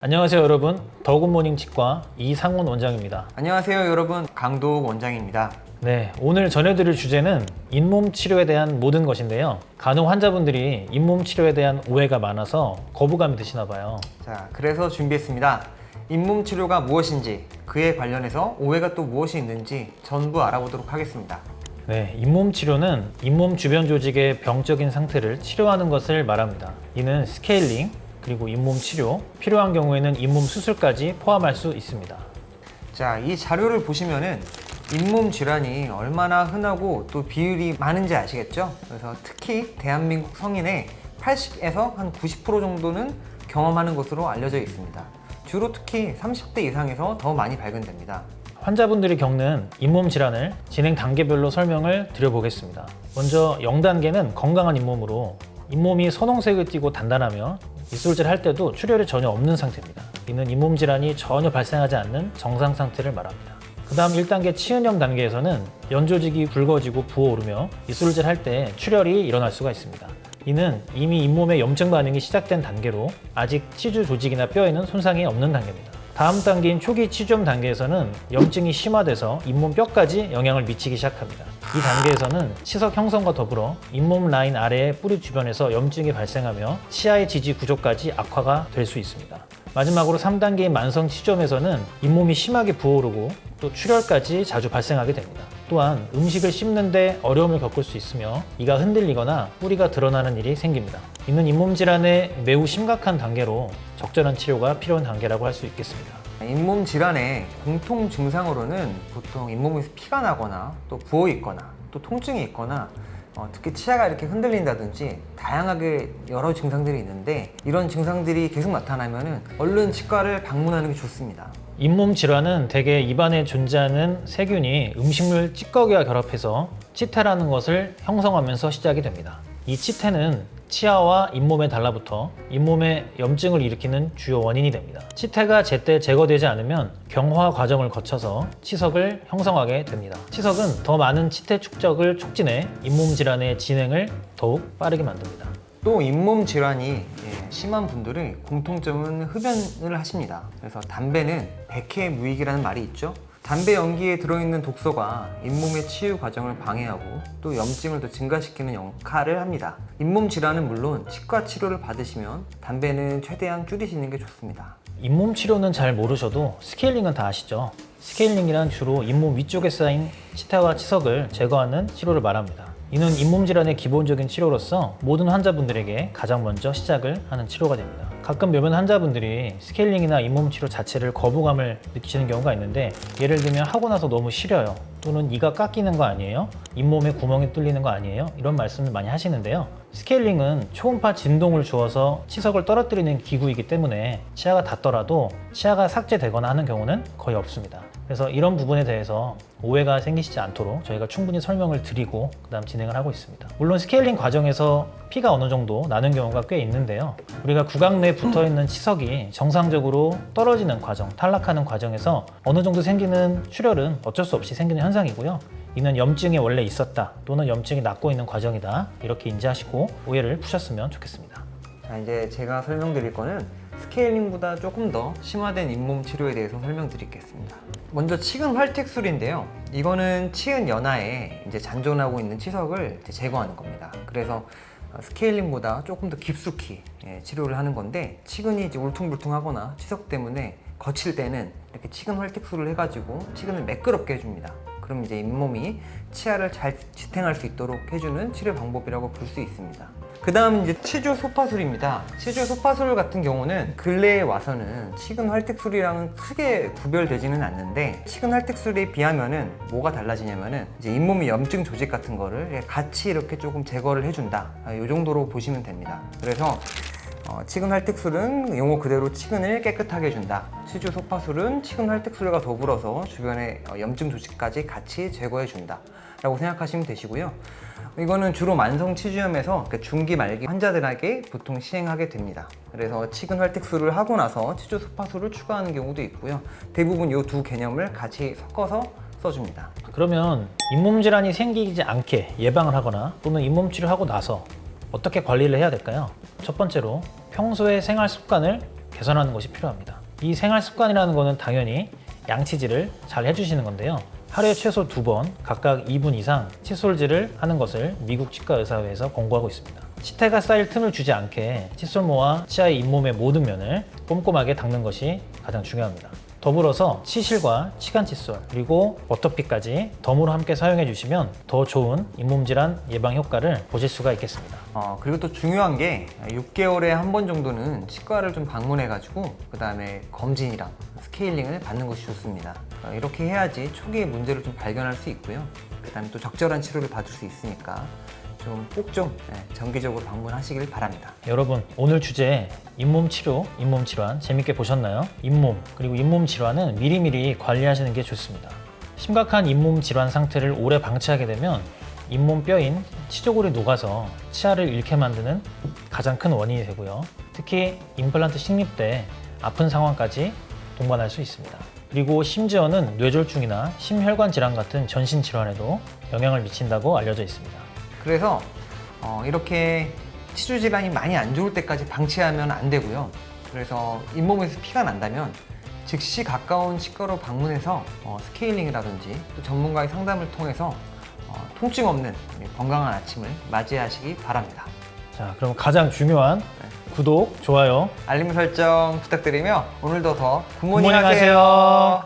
안녕하세요 여러분, 더굿모닝 치과 이상훈 원장입니다. 안녕하세요 여러분, 강도욱 원장입니다. 네, 오늘 전해드릴 주제는 잇몸 치료에 대한 모든 것인데요. 간혹 환자분들이 잇몸 치료에 대한 오해가 많아서 거부감이 드시나 봐요. 자, 그래서 준비했습니다. 잇몸 치료가 무엇인지, 그에 관련해서 오해가 또 무엇이 있는지 전부 알아보도록 하겠습니다. 네, 잇몸 치료는 잇몸 주변 조직의 병적인 상태를 치료하는 것을 말합니다. 이는 스케일링, 그리고 잇몸 치료, 필요한 경우에는 잇몸 수술까지 포함할 수 있습니다. 자, 이 자료를 보시면은 잇몸 질환이 얼마나 흔하고 또 비율이 많은지 아시겠죠? 그래서 특히 대한민국 성인의 80에서 한 90% 정도는 경험하는 것으로 알려져 있습니다. 주로 특히 30대 이상에서 더 많이 발견됩니다. 환자분들이 겪는 잇몸 질환을 진행 단계별로 설명을 드려보겠습니다. 먼저 0단계는 건강한 잇몸으로 잇몸이 선홍색을 띠고 단단하며 입술질 할 때도 출혈이 전혀 없는 상태입니다. 이는 잇몸 질환이 전혀 발생하지 않는 정상 상태를 말합니다. 그 다음 1단계 치은염 단계에서는 연조직이 붉어지고 부어오르며 입술질 할 때 출혈이 일어날 수가 있습니다. 이는 이미 잇몸에 염증 반응이 시작된 단계로 아직 치주 조직이나 뼈에는 손상이 없는 단계입니다. 다음 단계인 초기 치주염 단계에서는 염증이 심화돼서 잇몸 뼈까지 영향을 미치기 시작합니다. 이 단계에서는 치석 형성과 더불어 잇몸 라인 아래의 뿌리 주변에서 염증이 발생하며 치아의 지지 구조까지 악화가 될 수 있습니다. 마지막으로 3단계인 만성 치주염에서는 잇몸이 심하게 부어오르고 또 출혈까지 자주 발생하게 됩니다. 또한 음식을 씹는데 어려움을 겪을 수 있으며 이가 흔들리거나 뿌리가 드러나는 일이 생깁니다. 이는 잇몸 질환의 매우 심각한 단계로 적절한 치료가 필요한 단계라고 할 수 있겠습니다. 잇몸 질환의 공통 증상으로는 보통 잇몸에서 피가 나거나 또 부어 있거나 또 통증이 있거나 특히 치아가 이렇게 흔들린다든지 다양하게 여러 증상들이 있는데, 이런 증상들이 계속 나타나면 얼른 치과를 방문하는 게 좋습니다. 잇몸 질환은 대개 입안에 존재하는 세균이 음식물 찌꺼기와 결합해서 치태라는 것을 형성하면서 시작이 됩니다. 이 치태는 치아와 잇몸에 달라붙어 잇몸에 염증을 일으키는 주요 원인이 됩니다. 치태가 제때 제거되지 않으면 경화 과정을 거쳐서 치석을 형성하게 됩니다. 치석은 더 많은 치태 축적을 촉진해 잇몸 질환의 진행을 더욱 빠르게 만듭니다. 또 잇몸 질환이 심한 분들의 공통점은 흡연을 하십니다. 그래서 담배는 백해무익이라는 말이 있죠. 담배 연기에 들어있는 독소가 잇몸의 치유 과정을 방해하고 또 염증을 더 증가시키는 역할을 합니다. 잇몸 질환은 물론 치과 치료를 받으시면 담배는 최대한 줄이시는 게 좋습니다. 잇몸 치료는 잘 모르셔도 스케일링은 다 아시죠? 스케일링이란 주로 잇몸 위쪽에 쌓인 치태와 치석을 제거하는 치료를 말합니다. 이는 잇몸 질환의 기본적인 치료로서 모든 환자분들에게 가장 먼저 시작을 하는 치료가 됩니다. 가끔 몇몇 환자분들이 스케일링이나 잇몸 치료 자체를 거부감을 느끼시는 경우가 있는데, 예를 들면 하고 나서 너무 시려요, 또는 이가 깎이는 거 아니에요? 잇몸에 구멍이 뚫리는 거 아니에요? 이런 말씀을 많이 하시는데요. 스케일링은 초음파 진동을 주어서 치석을 떨어뜨리는 기구이기 때문에 치아가 닿더라도 치아가 삭제되거나 하는 경우는 거의 없습니다. 그래서 이런 부분에 대해서 오해가 생기시지 않도록 저희가 충분히 설명을 드리고 그 다음 진행을 하고 있습니다. 물론 스케일링 과정에서 피가 어느 정도 나는 경우가 꽤 있는데요. 우리가 구강 내에 붙어있는 치석이 정상적으로 떨어지는 과정, 탈락하는 과정에서 어느 정도 생기는 출혈은 어쩔 수 없이 생기는 현상이고요. 이는 염증이 원래 있었다, 또는 염증이 낫고 있는 과정이다, 이렇게 인지하시고 오해를 푸셨으면 좋겠습니다. 자, 이제 제가 설명드릴 거는 스케일링보다 조금 더 심화된 잇몸 치료에 대해서 설명드리겠습니다. 먼저 치근 활택술인데요. 이거는 치은 연화에 이제 잔존하고 있는 치석을 제거하는 겁니다. 그래서 스케일링보다 조금 더 깊숙이 치료를 하는 건데, 치근이 이제 울퉁불퉁하거나 치석 때문에 거칠 때는 이렇게 치근 활택술을 해가지고 치근을 매끄럽게 해줍니다. 그럼 이제 잇몸이 치아를 잘 지탱할 수 있도록 해주는 치료 방법이라고 볼 수 있습니다. 그 다음 이제 치주 소파술입니다. 치주 소파술 같은 경우는 근래에 와서는 치근 활택술이랑은 크게 구별되지는 않는데, 치근 활택술에 비하면은 뭐가 달라지냐면은 이제 잇몸의 염증 조직 같은 거를 같이 이렇게 조금 제거를 해준다, 이 정도로 보시면 됩니다. 그래서 치근 활택술은 용어 그대로 치근을 깨끗하게 해준다. 치주 소파술은 치근 활택술과 더불어서 주변의 염증 조직까지 같이 제거해준다 라고 생각하시면 되시고요. 이거는 주로 만성 치주염에서 중기 말기 환자들에게 보통 시행하게 됩니다. 그래서 치근 활택술을 하고 나서 치주 소파술을 추가하는 경우도 있고요. 대부분 이 두 개념을 같이 섞어서 써줍니다. 그러면 잇몸 질환이 생기지 않게 예방을 하거나 또는 잇몸 치료하고 나서 어떻게 관리를 해야 될까요? 첫 번째로 평소의 생활 습관을 개선하는 것이 필요합니다. 이 생활 습관이라는 것은 당연히 양치질을 잘 해주시는 건데요. 하루에 최소 2번 각각 2분 이상 칫솔질을 하는 것을 미국 치과의사회에서 권고하고 있습니다. 치태가 쌓일 틈을 주지 않게 칫솔모와 치아의 잇몸의 모든 면을 꼼꼼하게 닦는 것이 가장 중요합니다. 더불어서 치실과 치간 칫솔 그리고 버터피까지 덤으로 함께 사용해 주시면 더 좋은 잇몸 질환 예방 효과를 보실 수가 있겠습니다. 그리고 또 중요한 게 6개월에 한 번 정도는 치과를 좀 방문해가지고 그 다음에 검진이랑 스케일링을 받는 것이 좋습니다. 이렇게 해야지 초기에 문제를 좀 발견할 수 있고요. 그 다음에 또 적절한 치료를 받을 수 있으니까 꼭 좀 정기적으로 방문하시길 바랍니다. 여러분, 오늘 주제 잇몸 치료, 잇몸 질환 재밌게 보셨나요? 잇몸 그리고 잇몸 질환은 미리미리 관리하시는 게 좋습니다. 심각한 잇몸 질환 상태를 오래 방치하게 되면 잇몸 뼈인 치조골이 녹아서 치아를 잃게 만드는 가장 큰 원인이 되고요. 특히 임플란트 식립 때 아픈 상황까지 동반할 수 있습니다. 그리고 심지어는 뇌졸중이나 심혈관 질환 같은 전신 질환에도 영향을 미친다고 알려져 있습니다. 그래서 이렇게 치주 질환이 많이 안 좋을 때까지 방치하면 안 되고요. 그래서 잇몸에서 피가 난다면 즉시 가까운 치과로 방문해서 스케일링이라든지 또 전문가의 상담을 통해서 통증 없는 건강한 아침을 맞이하시기 바랍니다. 자, 그럼 가장 중요한 구독, 좋아요, 알림 설정 부탁드리며 오늘도 더 굿모닝 굿모닝 하세요. 하세요.